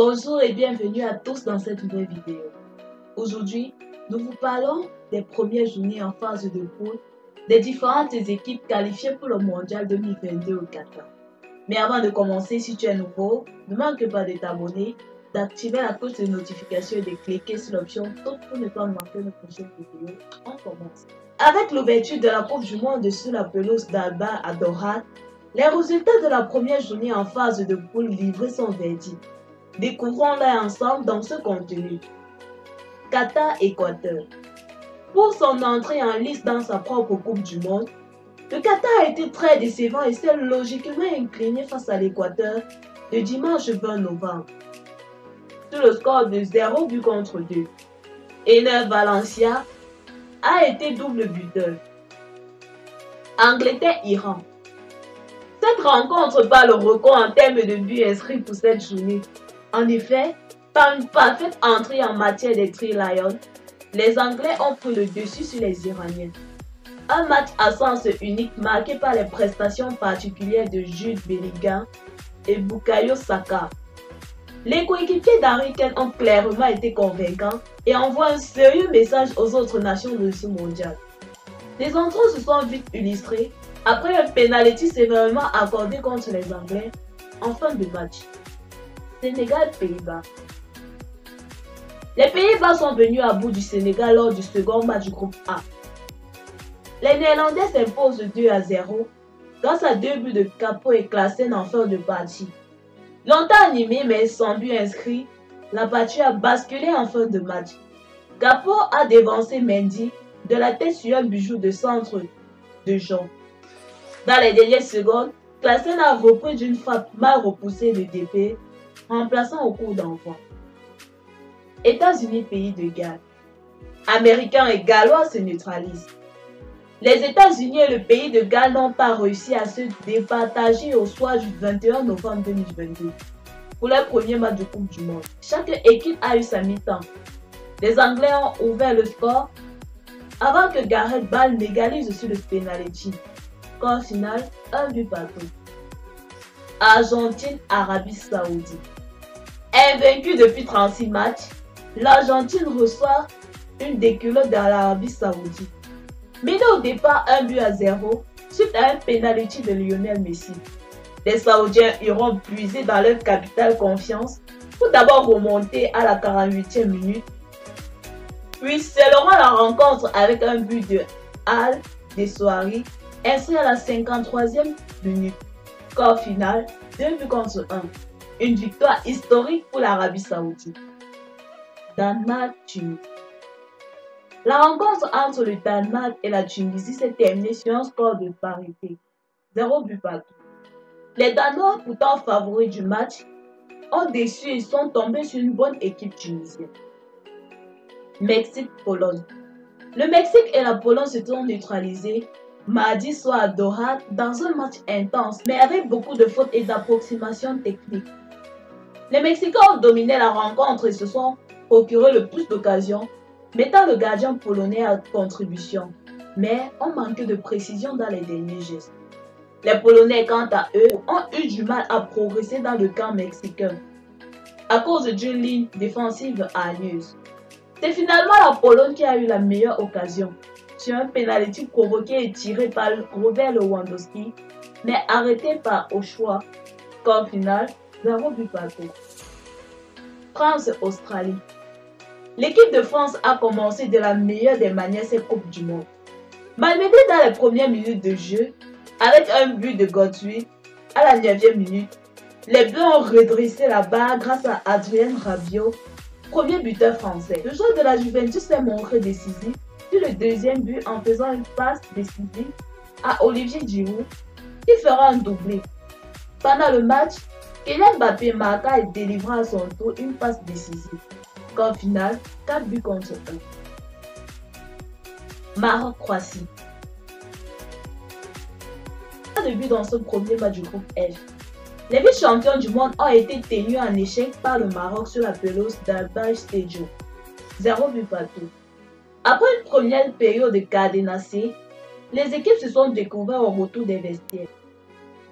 Bonjour et bienvenue à tous dans cette nouvelle vidéo. Aujourd'hui, nous vous parlons des premières journées en phase de poule des différentes équipes qualifiées pour le mondial 2022 au Qatar. Mais avant de commencer, si tu es nouveau, ne manque pas de t'abonner, d'activer la cloche de notification et de cliquer sur l'option toutes pour ne pas manquer nos prochaines vidéos. On commence. Avec l'ouverture de la Coupe du Monde sur la pelouse d'Alba à Doha, les résultats de la première journée en phase de poule livrés sont verdict. Découvrons-les ensemble dans ce contenu. Qatar-Équateur. Pour son entrée en lice dans sa propre Coupe du Monde, le Qatar a été très décevant et s'est logiquement incliné face à l'Équateur le dimanche 20 novembre. Sur le score de 0 but contre 2. Ener Valencia a été double buteur. Angleterre-Iran. Cette rencontre bat le record en termes de buts inscrits pour cette journée. En effet, par une parfaite entrée en matière des Three Lions, les Anglais ont pris le dessus sur les Iraniens. Un match à sens unique marqué par les prestations particulières de Jude Bellingham et Bukayo Saka. Les coéquipiers d'Harry Kane ont clairement été convaincants et envoient un sérieux message aux autres nations de ce mondial. Les entrants se sont vite illustrés après un penalty sévèrement accordé contre les Anglais en fin de match. Sénégal-Pays-Bas. Les Pays-Bas sont venus à bout du Sénégal lors du second match du groupe A. Les Néerlandais s'imposent 2-0 grâce à 2 buts de Capo et Klaassen en fin de partie. Longtemps animé mais sans but inscrit, la partie a basculé en fin de match. Capo a dévancé Mendy de la tête sur un bijou de centre de Jean. Dans les dernières secondes, Klaassen a repris d'une frappe mal repoussée de DP, remplaçant au coup d'envoi. États-Unis, pays de Galles. Américains et Gallois se neutralisent. Les États-Unis et le pays de Galles n'ont pas réussi à se départager au soir du 21 novembre 2022 pour leur premier match de Coupe du Monde. Chaque équipe a eu sa mi-temps. Les Anglais ont ouvert le score avant que Gareth Bale n'égalise sur le penalty. Score final, 1 but partout. Argentine-Arabie Saoudite. Invaincue depuis 36 matchs, l'Argentine reçoit une déculotte de l'Arabie Saoudite. Menée au départ 1-0 suite à un penalty de Lionel Messi. Les Saoudiens iront puiser dans leur capitale confiance pour d'abord remonter à la 48e minute, puis scelleront la rencontre avec un but de Al Dessoari inscrit à la 53e minute. Score final, 2 buts contre 1. Une victoire historique pour l'Arabie Saoudite. Danemark-Tunisie. La rencontre entre le Danemark et la Tunisie s'est terminée sur un score de parité, 0 but partout. Les Danois, pourtant favoris du match, ont déçu et sont tombés sur une bonne équipe tunisienne. Mexique-Pologne. Le Mexique et la Pologne se sont neutralisés mardi soir à Doha dans un match intense mais avec beaucoup de fautes et d'approximations techniques. Les Mexicains ont dominé la rencontre et se sont procuré le plus d'occasions, mettant le gardien polonais à contribution, mais ont manqué de précision dans les derniers gestes. Les Polonais, quant à eux, ont eu du mal à progresser dans le camp mexicain à cause d'une ligne défensive hargneuse. C'est finalement la Pologne qui a eu la meilleure occasion sur un penalty provoqué et tiré par Robert Lewandowski, mais arrêté par Ochoa. Score final, 0 but partout. France-Australie. L'équipe de France a commencé de la meilleure des manières cette Coupe du Monde. Malmenée dans les premières minutes de jeu, avec un but de Godwin à la 9e minute, les Bleus ont redressé la barre grâce à Adrien Rabiot, premier buteur français. Le joueur de la Juventus s'est montré décisif sur le deuxième but en faisant une passe décisive à Olivier Giroud qui fera un doublé. Pendant le match, Kylian Mbappé marqua et délivra à son tour une passe décisive. Score final, 4 buts contre 1. Maroc-Croatie. Pas de but dans ce premier match du groupe F. Les vice-champions du monde ont été tenus en échec par le Maroc sur la pelouse d'Al-Bayt Stadium. 0 but partout. Après une première période cadenassée, les équipes se sont découvertes au retour des vestiaires.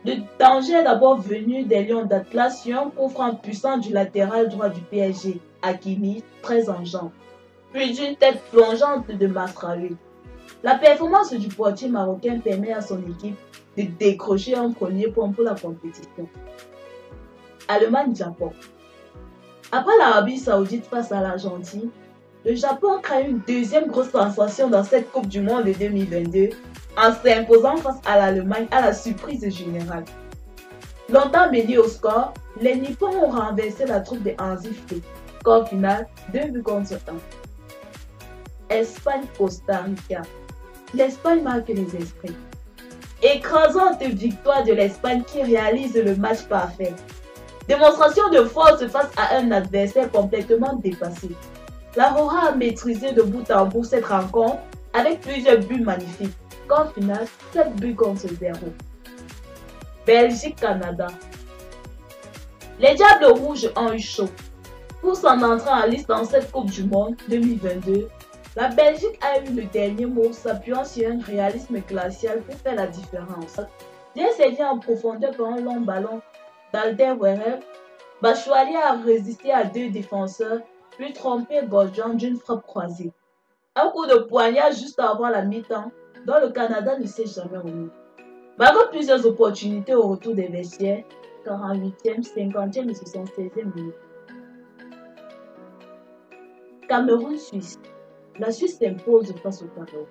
Le danger est d'abord venu des Lions d'Atlas sur un coup franc puissant du latéral droit du PSG, Hakimi, très en jambes, puis d'une tête plongeante de Masraoui. La performance du portier marocain permet à son équipe de décrocher un premier point pour la compétition. Allemagne-Japon. Après l'Arabie Saoudite face à l'Argentine, le Japon crée une deuxième grosse sensation dans cette Coupe du Monde de 2022 en s'imposant face à l'Allemagne à la surprise générale. Longtemps menés au score, les Nippons ont renversé la troupe de Hansi Flick. Score final 2-1. Espagne-Costa Rica. L'Espagne marque les esprits. Écrasante victoire de l'Espagne qui réalise le match parfait. Démonstration de force face à un adversaire complètement dépassé. La Roja a maîtrisé de bout en bout cette rencontre avec plusieurs buts magnifiques. Score final 7-0. Belgique-Canada. Les Diables Rouges ont eu chaud. Pour son entrée en liste dans cette Coupe du Monde 2022, la Belgique a eu le dernier mot, s'appuyant sur un réalisme glacial pour faire la différence. Bien servi en profondeur par un long ballon d'Alderweireld, Batshuayi a résisté à deux défenseurs, puis trompé Gordon d'une frappe croisée. Un coup de poignard juste avant la mi-temps, dont le Canada ne s'est jamais remis. Malgré plusieurs opportunités au retour des vestiaires, 48e, 50e et 76e minute. Cameroun-Suisse. La Suisse s'impose face au Cameroun.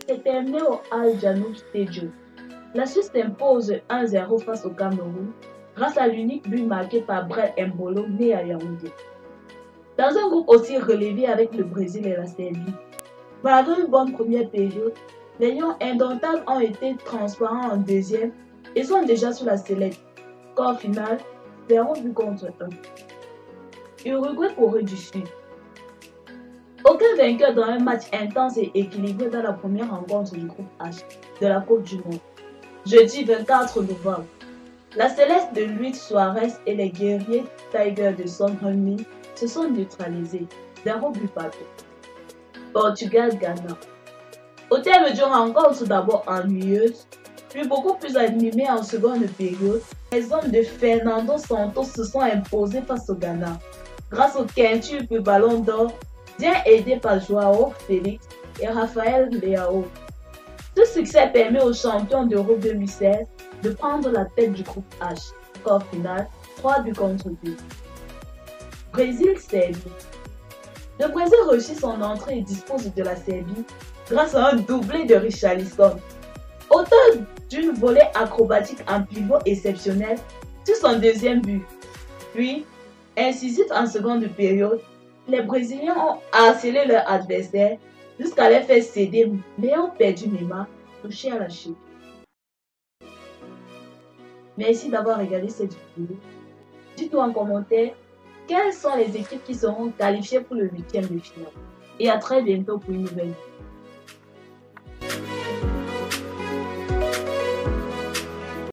C'est terminé au Al Janoub Stadium. La Suisse s'impose 1-0 face au Cameroun grâce à l'unique but marqué par Brel Mbolo, né à Yaoundé. Dans un groupe aussi relevé avec le Brésil et la Serbie, malgré une bonne première période, les Lions indomptables ont été transparents en deuxième et sont déjà sur la sellette. Score final 0-1. Uruguay-Corée du Sud. Aucun vainqueur dans un match intense et équilibré dans la première rencontre du groupe H de la Coupe du Monde. Jeudi 24 novembre, la Céleste de Luis Suarez et les guerriers Tigers de Son Heung-min se sont neutralisés, 0 but partout. Portugal-Ghana. Au terme d'une rencontre d'abord ennuyeuse, puis beaucoup plus animée en seconde période, les hommes de Fernando Santos se sont imposés face au Ghana, grâce au quintuple ballon d'or, bien aidé par Joao Félix et Raphaël Leao. Ce succès permet aux champions d'Europe 2016 de prendre la tête du groupe H. Score final 3-2. Brésil-Serbie. Le Brésil réussit son entrée et dispose de la Serbie grâce à un doublé de Richarlison. Auteur d'une volée acrobatique en pivot exceptionnel sur son deuxième but. Puis, incisif en seconde période, les Brésiliens ont harcelé leur adversaire jusqu'à les faire céder, mais ont perdu Neymar, touché à la cheville. Merci d'avoir regardé cette vidéo. Dites-nous en commentaire quelles sont les équipes qui seront qualifiées pour le 8e de finale. Et à très bientôt pour une nouvelle vidéo.